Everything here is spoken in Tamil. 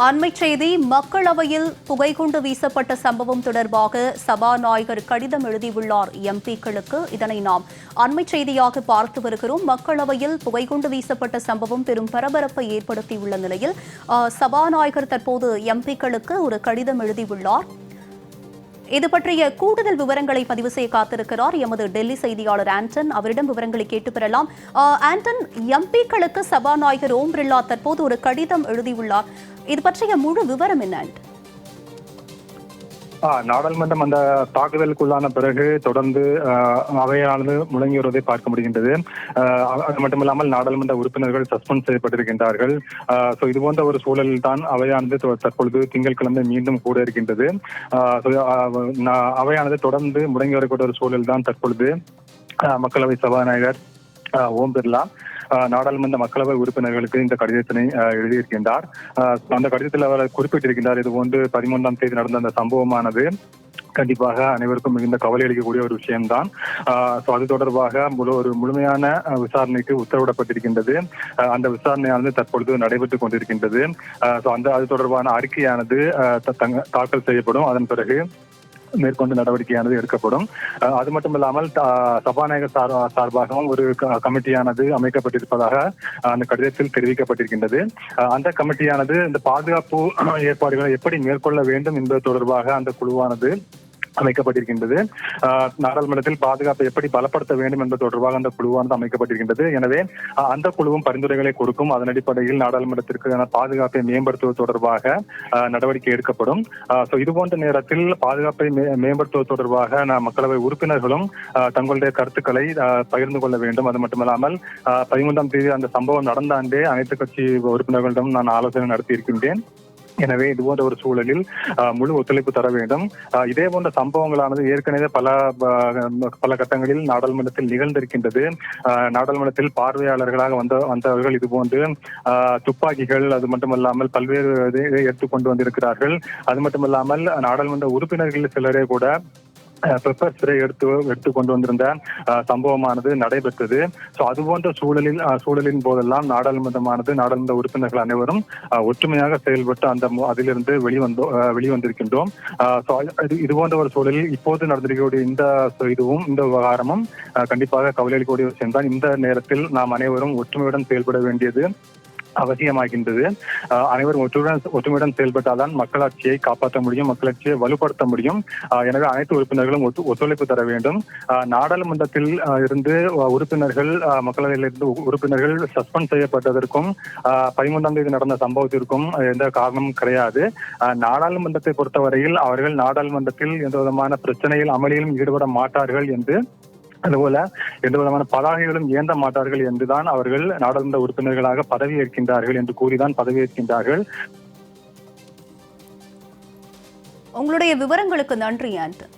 அண்மைச் செய்தி மக்களவையில் புகைக்குண்டு வீசப்பட்ட சம்பவம் தொடர்பாக சபாநாயகர் கடிதம் எழுதியுள்ளார் எம்பிக்களுக்கு. இதனை நாம் அண்மைச் செய்தியாக பார்த்து வருகிறோம். மக்களவையில் புகைக்குண்டு வீசப்பட்ட சம்பவம் பெரும் பரபரப்பை ஏற்படுத்தியுள்ள நிலையில் சபாநாயகர் தற்போது எம்பிக்களுக்கு ஒரு கடிதம் எழுதியுள்ளார். இது பற்றிய கூடுதல் விவரங்களை பதிவு செய்ய காத்திருக்கிறார் எமது டெல்லி செய்தியாளர் ஆண்டன். அவரிடம் விவரங்களை கேட்டு பெறலாம். ஆண்டன், எம்பிக்களுக்கு சபாநாயகர் ஓம் பிர்லா தற்போது ஒரு கடிதம் எழுதியுள்ளார். இது பற்றிய முழு விவரம் என்ன? நாடாளுமன்றம் அந்த தாக்குதலுக்குள்ளான பிறகு தொடர்ந்து அவையானது முழங்கி வருவதை பார்க்க முடிகின்றது. அது மட்டுமில்லாமல் நாடாளுமன்ற உறுப்பினர்கள் சஸ்பெண்ட் செய்யப்பட்டிருக்கின்றார்கள். இது போன்ற ஒரு சூழலில் தான் அவையானது தற்பொழுது திங்கட்கிழமை மீண்டும் கூட இருக்கின்றது. அவையானது தொடர்ந்து முழங்கி வரக்கூடிய ஒரு சூழல் தான் தற்பொழுது மக்களவை சபாநாயகர் ஓம் பிர்லா நாடாளுமன்ற மக்களவை உறுப்பினர்களுக்கு இந்த கடிதத்தினை எழுதியிருக்கின்றார். அந்த கடிதத்தில் அவர் குறிப்பிட்டிருக்கின்றார், இதுபோன்று 13ஆம் தேதி நடந்த அந்த சம்பவமானது கண்டிப்பாக அனைவருக்கும் மிகுந்த கவலை அளிக்கக்கூடிய ஒரு விஷயம்தான். அது தொடர்பாக ஒரு முழுமையான விசாரணைக்கு உத்தரவிடப்பட்டிருக்கின்றது. அந்த விசாரணையானது தற்பொழுது நடைபெற்றுக் கொண்டிருக்கின்றது. அது தொடர்பான அறிக்கையானது தாக்கல் செய்யப்படும். அதன் பிறகு மேற்கொண்டு நடவடிக்கையானது எடுக்கப்படும். அது மட்டுமில்லாமல் சபாநாயகர் சார்பாகவும் ஒரு கமிட்டியானது அமைக்கப்பட்டிருப்பதாக அந்த கடிதத்தில் தெரிவிக்கப்பட்டிருக்கின்றது. அந்த கமிட்டியானது இந்த பாதுகாப்பு ஏற்பாடுகளை எப்படி மேற்கொள்ள வேண்டும் என்பது தொடர்பாக அந்த குழுவானது அமைக்கப்பட்டிருக்கின்றது. நாடாளுமன்றத்தில் பாதுகாப்பை எப்படி பலப்படுத்த வேண்டும் என்பது தொடர்பாக அந்த குழுவானது அமைக்கப்பட்டிருக்கின்றது. எனவே அந்த குழுவும் பரிந்துரைகளை கொடுக்கும். அதன் அடிப்படையில் நாடாளுமன்றத்திற்கான பாதுகாப்பை மேம்படுத்துவது தொடர்பாக நடவடிக்கை எடுக்கப்படும். இதுபோன்ற நேரத்தில் பாதுகாப்பை மேம்படுத்துவது தொடர்பாக மக்களவை உறுப்பினர்களும் தங்களுடைய கருத்துக்களை பகிர்ந்து கொள்ள வேண்டும். அது மட்டுமல்லாமல் 13ஆம் தேதி அந்த சம்பவம் நடந்த ஆண்டே அனைத்து கட்சி உறுப்பினர்களிடம் நான் ஆலோசனை நடத்தியிருக்கின்றேன். எனவே இது போன்ற ஒரு சூழலில் முழு ஒத்துழைப்பு தர வேண்டும். இதே போன்ற சம்பவங்களானது ஏற்கனவே பல கட்டங்களில் நாடாளுமன்றத்தில் நிகழ்ந்திருக்கின்றது. நாடாளுமன்றத்தில் பார்வையாளர்களாக வந்தவர்கள் இதுபோன்று துப்பாக்கிகள், அது மட்டுமல்லாமல் பல்வேறு எடுத்துக்கொண்டு வந்திருக்கிறார்கள். அது மட்டுமல்லாமல் நாடாளுமன்ற உறுப்பினர்கள் சிலரே கூட பெப்பர் ஸ்ப்ரே எடுத்து கொண்டு வந்திருந்த சம்பவமானது நடைபெற்றது. அதுபோன்ற சூழலின் போதெல்லாம் நாடாளுமன்ற உறுப்பினர்கள் அனைவரும் ஒற்றுமையாக செயல்பட்டு அதிலிருந்து வெளிவந்திருக்கின்றோம். இது போன்ற ஒரு சூழலில் இப்போது நடந்திருக்கக்கூடிய இந்த விவகாரமும் கண்டிப்பாக கவலை அளிக்கக்கூடிய விஷயம் தான். இந்த நேரத்தில் நாம் அனைவரும் ஒற்றுமையுடன் செயல்பட வேண்டியது அவசியமாகின்றது. அனைவரும் ஒற்றுமையுடன் செயல்பட்டால்தான் மக்களாட்சியை காப்பாற்ற முடியும், மக்களாட்சியை வலுப்படுத்த முடியும். எனவே அனைத்து உறுப்பினர்களும் ஒத்துழைப்பு தர வேண்டும். நாடாளுமன்றத்தில் இருந்து மக்களவையிலிருந்து உறுப்பினர்கள் சஸ்பெண்ட் செய்யப்பட்டதற்கும் 13ஆம் தேதி நடந்த சம்பவத்திற்கும் எந்த காரணமும் கிடையாது. நாடாளுமன்றத்தை பொறுத்தவரையில் அவர்கள் நாடாளுமன்றத்தில் எந்த விதமான பிரச்சனையில் அமளியிலும் ஈடுபட மாட்டார்கள் என்று, அதுபோல எந்த விதமான பதாகைகளும் ஏந்த மாட்டார்கள் என்றுதான் அவர்கள் நாடாளுமன்ற உறுப்பினர்களாக பதவியேற்கின்றார்கள் என்று கூறிதான் பதவியேற்கின்றார்கள். உங்களுடைய விவரங்களுக்கு நன்றி ஆண்டன்.